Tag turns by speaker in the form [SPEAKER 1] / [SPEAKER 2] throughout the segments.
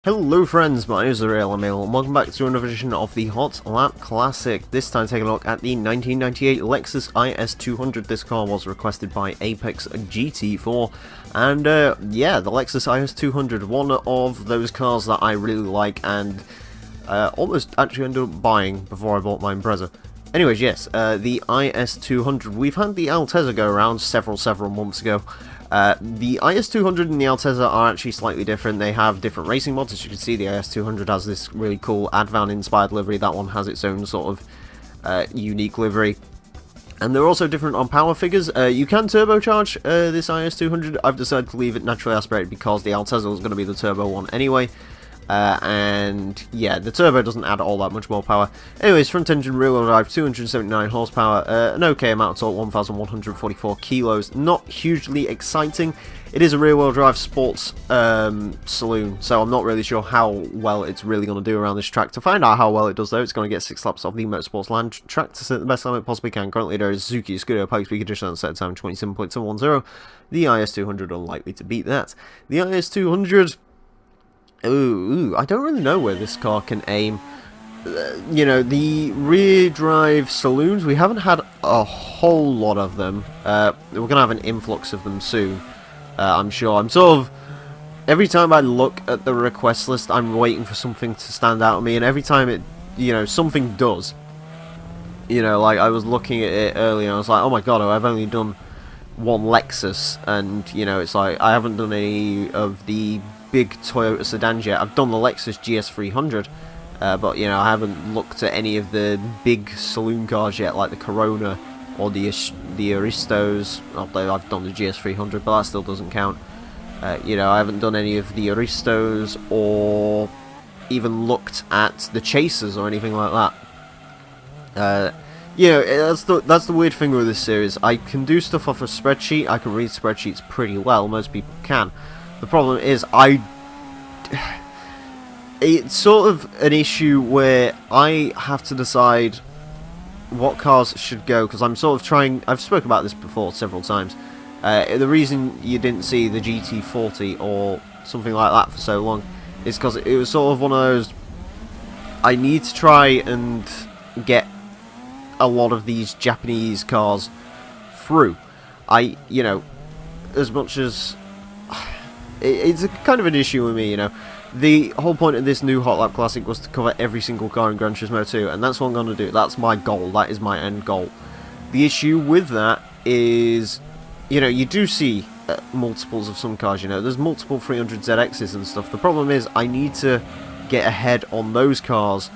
[SPEAKER 1] Hello friends, my name is Emile, and welcome back to another edition of the Hot Lap Classic. This time taking a look at the 1998 Lexus IS200. This car was requested by Apex GT4, and yeah, the Lexus IS200, one of those cars that I really like and almost actually ended up buying before I bought my Impreza. Anyways, yes, the IS200, we've had the Altezza go around several months ago. The IS200 and the Altezza are actually slightly different. They have different racing mods. As you can see, the IS200 has this really cool Advan-inspired livery. That one has its own sort of unique livery. And they're also different on power figures. You can turbocharge this IS200. I've decided to leave it naturally aspirated because the Altezza was going to be the turbo one anyway. And yeah, the turbo doesn't add all that much more power. Anyways, front engine rear-wheel drive, 279 horsepower, an okay amount of torque, 1,144 kilos. Not hugely exciting. It is a rear-wheel drive sports saloon, so I'm not really sure how well it's really going to do around this track. To find out how well it does, though, it's going to get 6 laps off the Motorsports Land track to set the best time it possibly can. Currently, there is Suzuki Scuderia Pikes Peak Edition on set time 27.710. The IS200 unlikely to beat that. The IS200. Ooh, I don't really know where this car can aim. You know, the rear drive saloons, we haven't had a whole lot of them. We're going to have an influx of them soon, I'm sure. I'm sort of, every time I look at the request list, I'm waiting for something to stand out at me, and every time it, you know, something does. You know, like I was looking at it earlier, and I was like, oh my god, I've only done one Lexus, and, you know, it's like, I haven't done any of the big Toyota sedans yet. I've done the Lexus GS300, but you know, I haven't looked at any of the big saloon cars yet, like the Corona or the Aristos. Although I've done the GS300, but that still doesn't count. You know, I haven't done any of the Aristos or even looked at the Chasers or anything like that. You know, that's the weird thing with this series. I can do stuff off a spreadsheet. I can read spreadsheets pretty well. Most people can. The problem is, it's sort of an issue where I have to decide what cars should go, because I'm sort of trying, I've spoken about this before several times. The reason you didn't see the GT40 or something like that for so long is because it was sort of one of those, I need to try and get a lot of these Japanese cars through. You know, as much as it's a kind of an issue with me, you know. The whole point of this new Hot Lap Classic was to cover every single car in Gran Turismo 2, and that's what I'm going to do. That's my goal. That is my end goal. The issue with that is, you know, you do see multiples of some cars, you know. There's multiple 300ZXs and stuff. The problem is I need to get ahead on those cars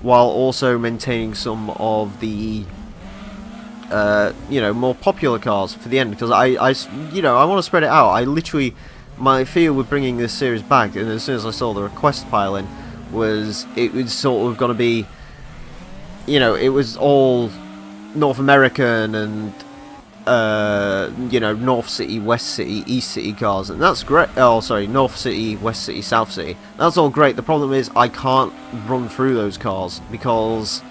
[SPEAKER 1] while also maintaining some of the you know, more popular cars for the end, because you know, I want to spread it out. I literally, my fear with bringing this series back, and as soon as I saw the request pile in, was it was sort of going to be, you know, it was all North American and you know, North City, West City, East City cars, and that's great. Oh, sorry, North City, West City, South City. That's all great. The problem is I can't run through those cars because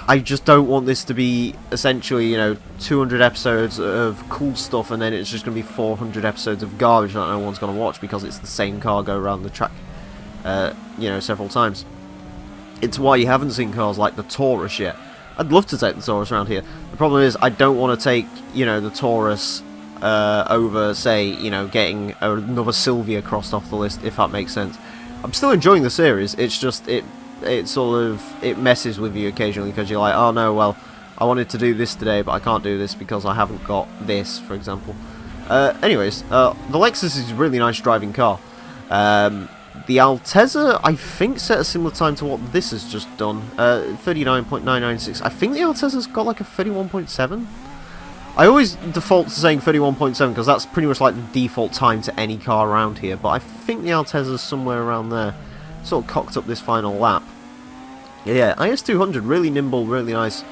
[SPEAKER 1] I just don't want this to be essentially, you know, 200 episodes of cool stuff and then it's just going to be 400 episodes of garbage that no one's going to watch because it's the same car go around the track, you know, several times. It's why you haven't seen cars like the Taurus yet. I'd love to take the Taurus around here. The problem is I don't want to take, you know, the Taurus over, say, you know, getting another Sylvia crossed off the list, if that makes sense. I'm still enjoying the series, it's just, it sort of, it messes with you occasionally because you're like, oh no, well, I wanted to do this today, but I can't do this because I haven't got this, for example. Anyways, the Lexus is a really nice driving car. The Altezza, I think, set a similar time to what this has just done, 39.996. I think the Altezza's got like a 31.7. I always default to saying 31.7 because that's pretty much like the default time to any car around here, but I think the Altezza's somewhere around there. Sort of cocked up this final lap. Yeah, IS200, really nimble, really nice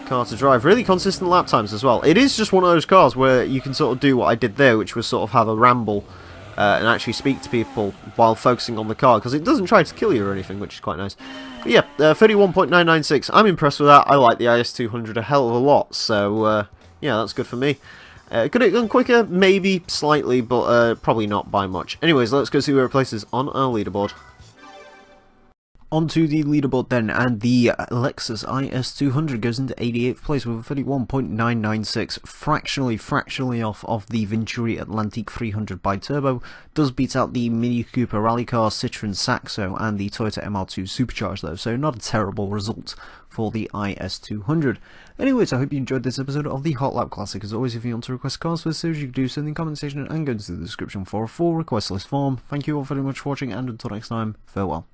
[SPEAKER 1] car to drive. Really consistent lap times as well. It is just one of those cars where you can sort of do what I did there, which was sort of have a ramble and actually speak to people while focusing on the car, because it doesn't try to kill you or anything, which is quite nice. But yeah, 31.996. I'm impressed with that. I like the IS200 a hell of a lot, so yeah, that's good for me. Could it have gone quicker? Maybe slightly, but probably not by much. Anyways, let's go see where it places on our leaderboard. Onto the leaderboard then, and the Lexus IS200 goes into 88th place with a 31.996, fractionally off of the Venturi Atlantique 300 bi-turbo. Does beat out the Mini Cooper Rally Car, Citroen Saxo, and the Toyota MR2 Supercharged though, so not a terrible result for the IS200. Anyways, I hope you enjoyed this episode of the Hot Lap Classic. As always, if you want to request cars for this series, you can do so in the comment section and go into the description for a full request list form. Thank you all very much for watching, and until next time, farewell.